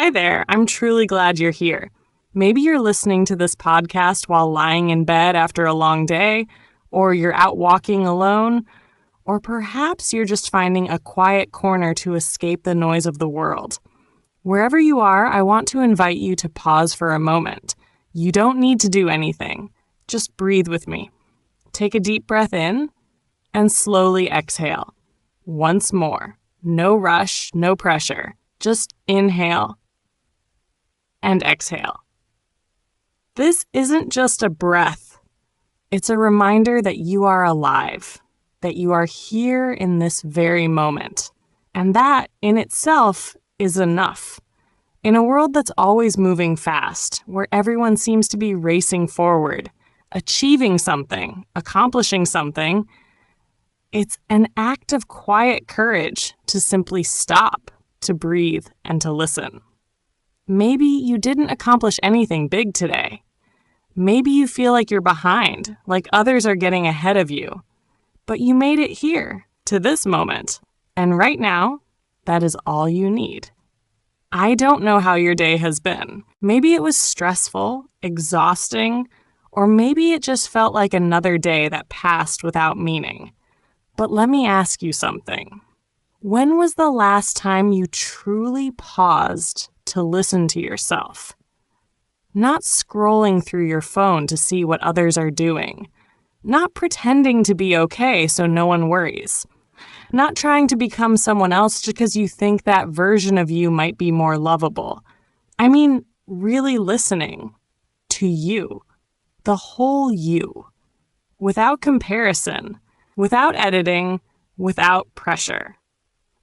Hi there, I'm truly glad you're here. Maybe you're listening to this podcast while lying in bed after a long day, or you're out walking alone, or perhaps you're just finding a quiet corner to escape the noise of the world. Wherever you are, I want to invite you to pause for a moment. You don't need to do anything. Just breathe with me. Take a deep breath in and slowly exhale. Once more. No rush, no pressure. Just inhale and exhale. This isn't just a breath. It's a reminder that you are alive, that you are here in this very moment. And that in itself is enough. In a world that's always moving fast, where everyone seems to be racing forward, achieving something, accomplishing something, it's an act of quiet courage to simply stop, to breathe, and to listen. Maybe you didn't accomplish anything big today. Maybe you feel like you're behind, like others are getting ahead of you. But you made it here, to this moment. And right now, that is all you need. I don't know how your day has been. Maybe it was stressful, exhausting, or maybe it just felt like another day that passed without meaning. But let me ask you something. When was the last time you truly paused to listen to yourself? Not scrolling through your phone to see what others are doing. Not pretending to be okay so no one worries. Not trying to become someone else just because you think that version of you might be more lovable. I mean, really listening to you. The whole you. Without comparison. Without editing, without pressure.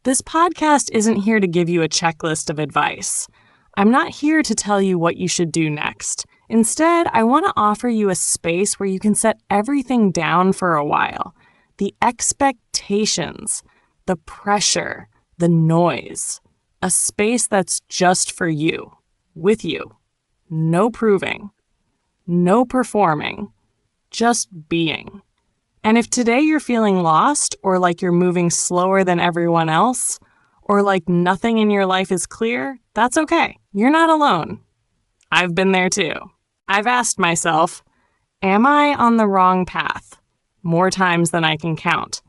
This podcast isn't here to give you a checklist of advice. I'm not here to tell you what you should do next. Instead, I want to offer you a space where you can set everything down for a while. The expectations, the pressure, the noise. A space that's just for you, with you. No proving, no performing, just being. And if today you're feeling lost, or like you're moving slower than everyone else, or like nothing in your life is clear, that's okay. You're not alone. I've been there too. I've asked myself, am I on the wrong path? More times than I can count.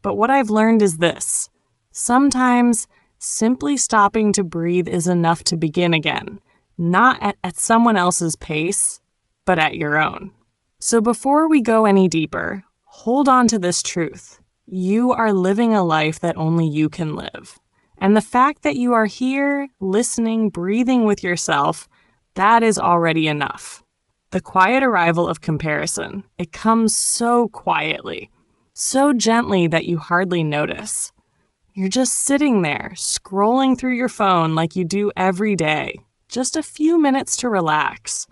But what I've learned is this. Sometimes simply stopping to breathe is enough to begin again. Not at someone else's pace, but at your own. So before we go any deeper, hold on to this truth. You are living a life that only you can live. And the fact that you are here, listening, breathing with yourself, that is already enough. The quiet arrival of comparison, it comes so quietly, so gently that you hardly notice. You're just sitting there, scrolling through your phone like you do every day, just a few minutes to relax.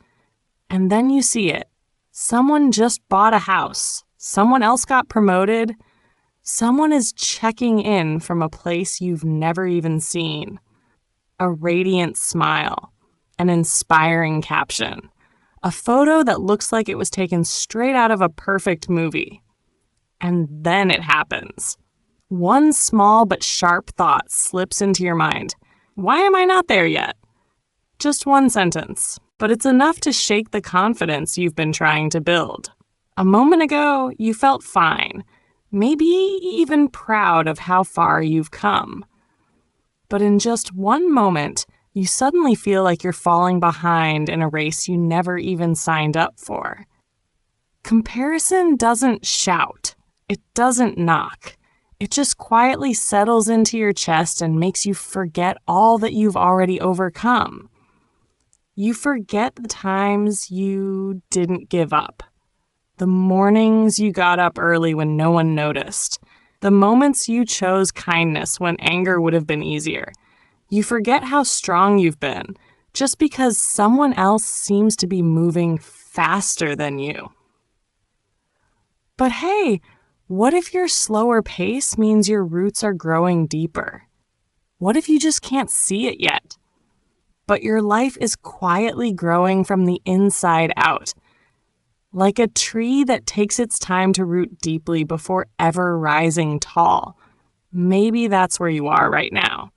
And then you see it. Someone just bought a house. Someone else got promoted. Someone is checking in from a place you've never even seen. A radiant smile, an inspiring caption, a photo that looks like it was taken straight out of a perfect movie. And then it happens. One small but sharp thought slips into your mind. Why am I not there yet? Just one sentence, but it's enough to shake the confidence you've been trying to build. A moment ago, you felt fine, maybe even proud of how far you've come. But in just one moment, you suddenly feel like you're falling behind in a race you never even signed up for. Comparison doesn't shout. It doesn't knock. It just quietly settles into your chest and makes you forget all that you've already overcome. You forget the times you didn't give up. The mornings you got up early when no one noticed. The moments you chose kindness when anger would have been easier. You forget how strong you've been just because someone else seems to be moving faster than you. But hey, what if your slower pace means your roots are growing deeper? What if you just can't see it yet? But your life is quietly growing from the inside out. Like a tree that takes its time to root deeply before ever rising tall. Maybe that's where you are right now.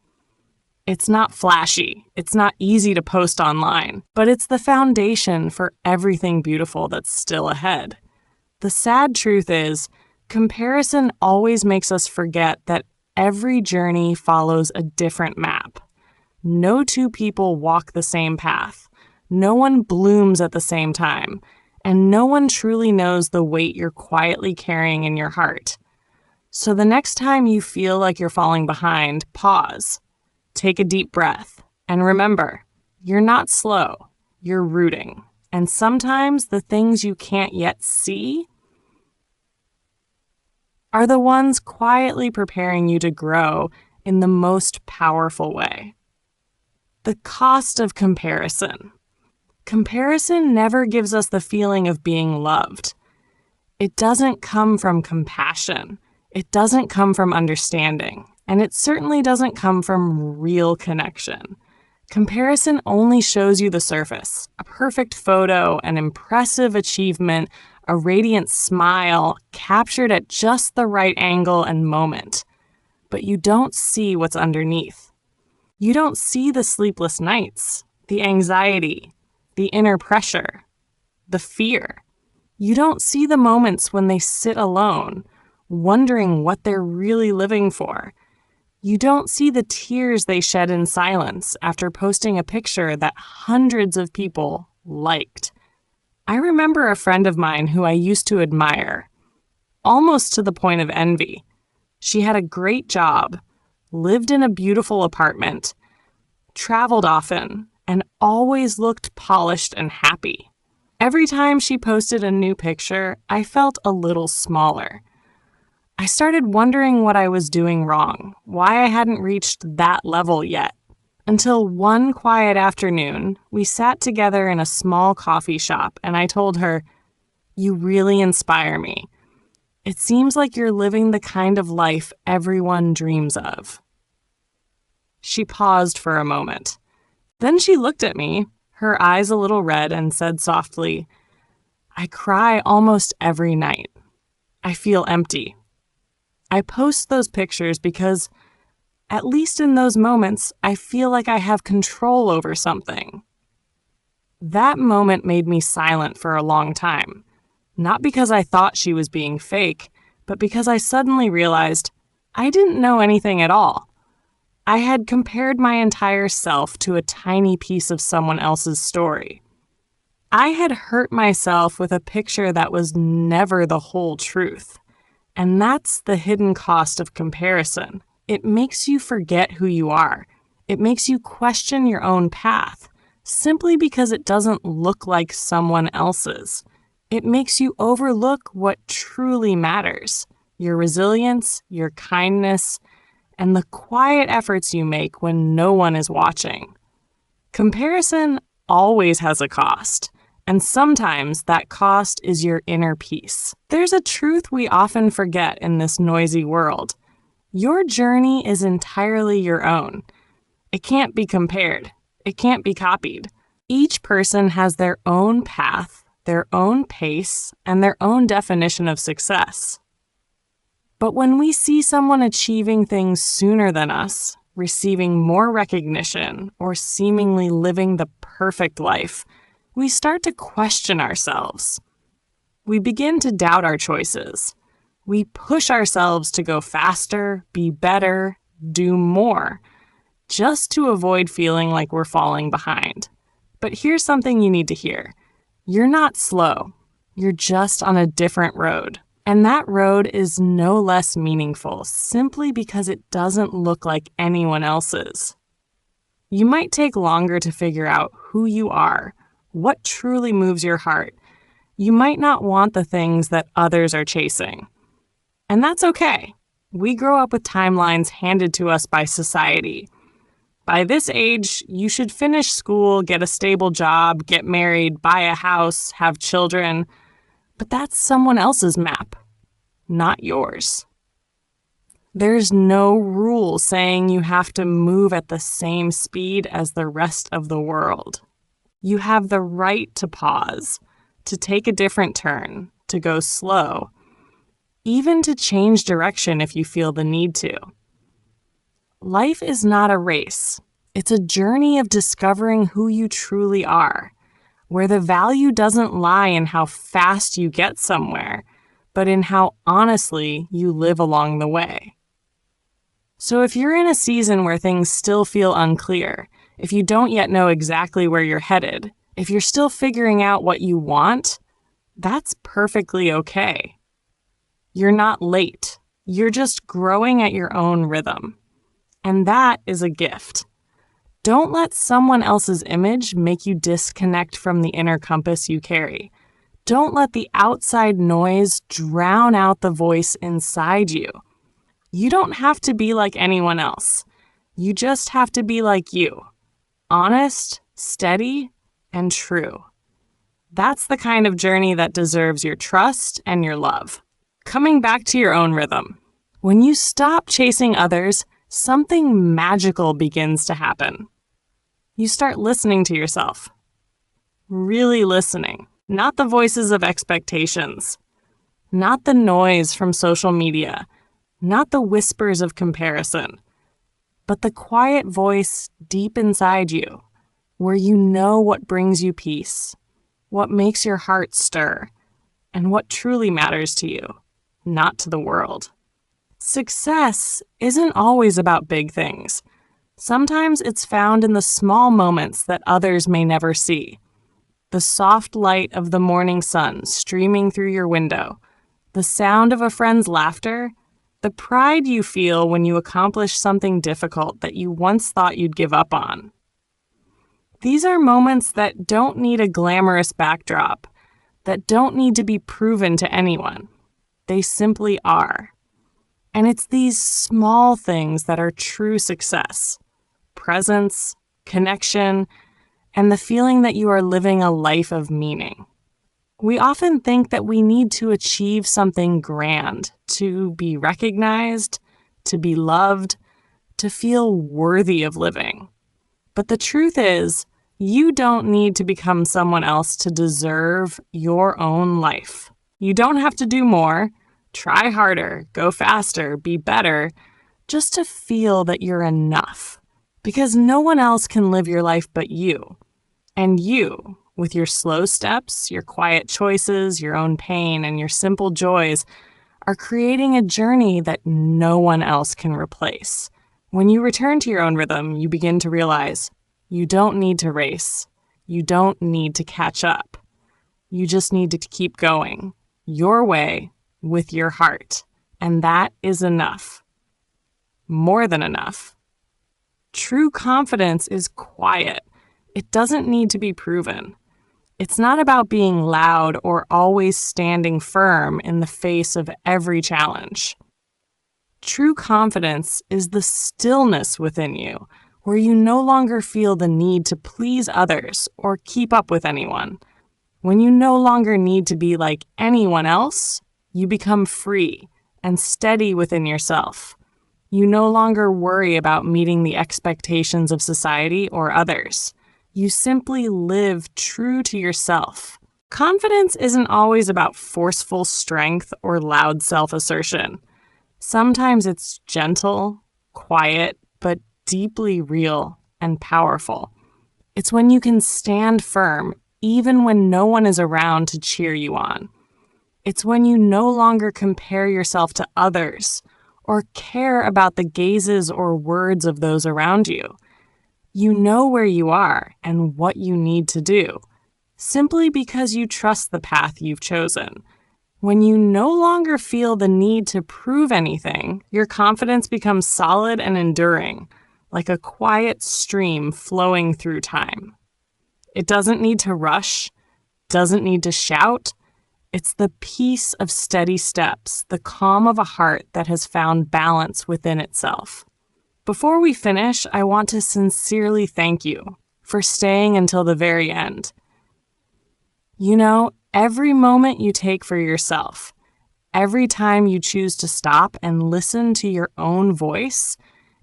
It's not flashy. It's not easy to post online, but it's the foundation for everything beautiful that's still ahead. The sad truth is, comparison always makes us forget that every journey follows a different map. No two people walk the same path. No one blooms at the same time. And no one truly knows the weight you're quietly carrying in your heart. So the next time you feel like you're falling behind, pause. Take a deep breath. And remember, you're not slow. You're rooting. And sometimes the things you can't yet see are the ones quietly preparing you to grow in the most powerful way. The cost of comparison. Comparison never gives us the feeling of being loved. It doesn't come from compassion. It doesn't come from understanding. And it certainly doesn't come from real connection. Comparison only shows you the surface, a perfect photo, an impressive achievement, a radiant smile captured at just the right angle and moment. But you don't see what's underneath. You don't see the sleepless nights, the anxiety, the inner pressure, the fear. You don't see the moments when they sit alone, wondering what they're really living for. You don't see the tears they shed in silence after posting a picture that hundreds of people liked. I remember a friend of mine who I used to admire, almost to the point of envy. She had a great job, lived in a beautiful apartment, traveled often, and always looked polished and happy. Every time she posted a new picture, I felt a little smaller. I started wondering what I was doing wrong, why I hadn't reached that level yet. Until one quiet afternoon, we sat together in a small coffee shop, and I told her, "You really inspire me. It seems like you're living the kind of life everyone dreams of." She paused for a moment. Then she looked at me, her eyes a little red, and said softly, "I cry almost every night. I feel empty. I post those pictures because, at least in those moments, I feel like I have control over something." That moment made me silent for a long time, not because I thought she was being fake, but because I suddenly realized I didn't know anything at all. I had compared my entire self to a tiny piece of someone else's story. I had hurt myself with a picture that was never the whole truth. And that's the hidden cost of comparison. It makes you forget who you are. It makes you question your own path, simply because it doesn't look like someone else's. It makes you overlook what truly matters: your resilience, your kindness, and the quiet efforts you make when no one is watching. Comparison always has a cost, and sometimes that cost is your inner peace. There's a truth we often forget in this noisy world. Your journey is entirely your own. It can't be compared. It can't be copied. Each person has their own path, their own pace, and their own definition of success. But when we see someone achieving things sooner than us, receiving more recognition, or seemingly living the perfect life, we start to question ourselves. We begin to doubt our choices. We push ourselves to go faster, be better, do more, just to avoid feeling like we're falling behind. But here's something you need to hear. You're not slow. You're just on a different road. And that road is no less meaningful simply because it doesn't look like anyone else's. You might take longer to figure out who you are, what truly moves your heart. You might not want the things that others are chasing. And that's okay. We grow up with timelines handed to us by society. By this age, you should finish school, get a stable job, get married, buy a house, have children. But that's someone else's map, not yours. There's no rule saying you have to move at the same speed as the rest of the world. You have the right to pause, to take a different turn, to go slow, even to change direction if you feel the need to. Life is not a race. It's a journey of discovering who you truly are, where the value doesn't lie in how fast you get somewhere, but in how honestly you live along the way. So if you're in a season where things still feel unclear, if you don't yet know exactly where you're headed, if you're still figuring out what you want, that's perfectly okay. You're not late. You're just growing at your own rhythm. And that is a gift. Don't let someone else's image make you disconnect from the inner compass you carry. Don't let the outside noise drown out the voice inside you. You don't have to be like anyone else. You just have to be like you. Honest, steady, and true. That's the kind of journey that deserves your trust and your love. Coming back to your own rhythm. When you stop chasing others, something magical begins to happen. You start listening to yourself. Really listening. Not the voices of expectations. Not the noise from social media. Not the whispers of comparison. But the quiet voice deep inside you, where you know what brings you peace, what makes your heart stir, and what truly matters to you, not to the world. Success isn't always about big things. Sometimes it's found in the small moments that others may never see. The soft light of the morning sun streaming through your window, the sound of a friend's laughter, the pride you feel when you accomplish something difficult that you once thought you'd give up on. These are moments that don't need a glamorous backdrop, that don't need to be proven to anyone. They simply are. And it's these small things that are true success. Presence, connection, and the feeling that you are living a life of meaning. We often think that we need to achieve something grand, to be recognized, to be loved, to feel worthy of living. But the truth is, you don't need to become someone else to deserve your own life. You don't have to do more, try harder, go faster, be better, just to feel that you're enough. Because no one else can live your life but you. And you, with your slow steps, your quiet choices, your own pain, and your simple joys, are creating a journey that no one else can replace. When you return to your own rhythm, you begin to realize you don't need to race. You don't need to catch up. You just need to keep going your way with your heart. And that is enough. More than enough. True confidence is quiet. It doesn't need to be proven. It's not about being loud or always standing firm in the face of every challenge. True confidence is the stillness within you, where you no longer feel the need to please others or keep up with anyone. When you no longer need to be like anyone else, you become free and steady within yourself. You no longer worry about meeting the expectations of society or others. You simply live true to yourself. Confidence isn't always about forceful strength or loud self-assertion. Sometimes it's gentle, quiet, but deeply real and powerful. It's when you can stand firm even when no one is around to cheer you on. It's when you no longer compare yourself to others or care about the gazes or words of those around you. You know where you are and what you need to do, simply because you trust the path you've chosen. When you no longer feel the need to prove anything, your confidence becomes solid and enduring, like a quiet stream flowing through time. It doesn't need to rush, doesn't need to shout. It's the peace of steady steps, the calm of a heart that has found balance within itself. Before we finish, I want to sincerely thank you for staying until the very end. You know, every moment you take for yourself, every time you choose to stop and listen to your own voice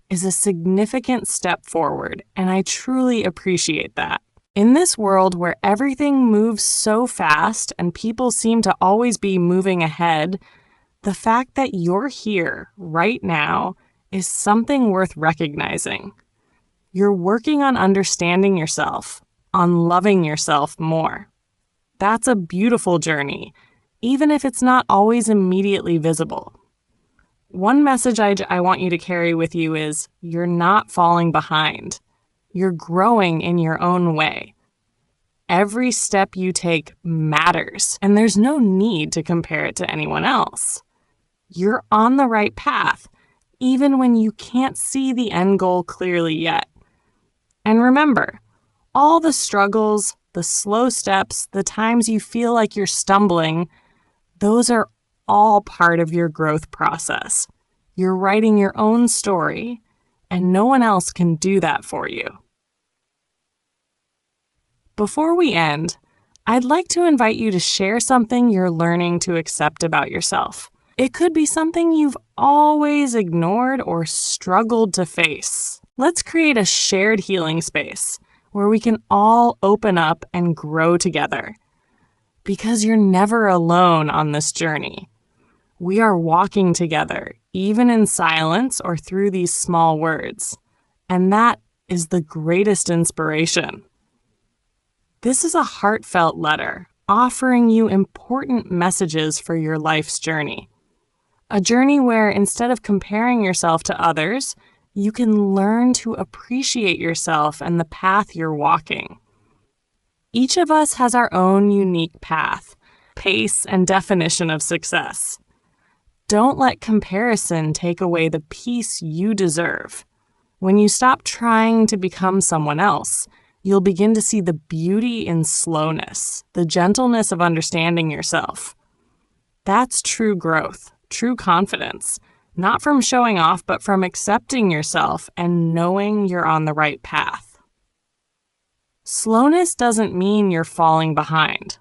is a significant step forward, and I truly appreciate that. In this world where everything moves so fast and people seem to always be moving ahead, the fact that you're here right now is something worth recognizing. You're working on understanding yourself, on loving yourself more. That's a beautiful journey, even if it's not always immediately visible. One message I want you to carry with you is you're not falling behind. You're growing in your own way. Every step you take matters, and there's no need to compare it to anyone else. You're on the right path, even when you can't see the end goal clearly yet. And remember, all the struggles, the slow steps, the times you feel like you're stumbling, those are all part of your growth process. You're writing your own story, and no one else can do that for you. Before we end, I'd like to invite you to share something you're learning to accept about yourself. It could be something you've always ignored or struggled to face. Let's create a shared healing space where we can all open up and grow together. Because you're never alone on this journey. We are walking together, even in silence or through these small words. And that is the greatest inspiration. This is a heartfelt letter offering you important messages for your life's journey. A journey where instead of comparing yourself to others, you can learn to appreciate yourself and the path you're walking. Each of us has our own unique path, pace, and definition of success. Don't let comparison take away the peace you deserve. When you stop trying to become someone else, you'll begin to see the beauty in slowness, the gentleness of understanding yourself. That's true growth, true confidence, not from showing off, but from accepting yourself and knowing you're on the right path. Slowness doesn't mean you're falling behind.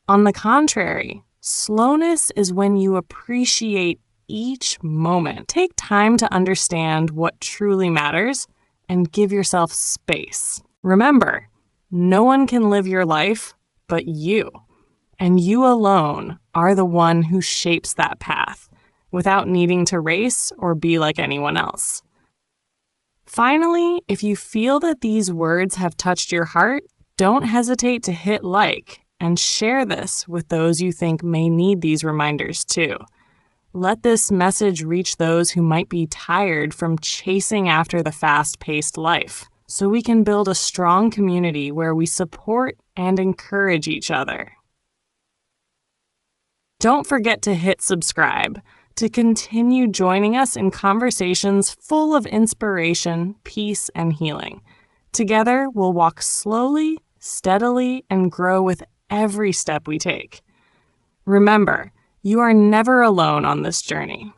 On the contrary, slowness is when you appreciate each moment. Take time to understand what truly matters and give yourself space. Remember, no one can live your life but you, and you alone are the one who shapes that path without needing to race or be like anyone else. Finally, if you feel that these words have touched your heart, don't hesitate to hit like and share this with those you think may need these reminders too. Let this message reach those who might be tired from chasing after the fast-paced life, so we can build a strong community where we support and encourage each other. Don't forget to hit subscribe to continue joining us in conversations full of inspiration, peace, and healing. Together, we'll walk slowly, steadily, and grow with every step we take. Remember, you are never alone on this journey.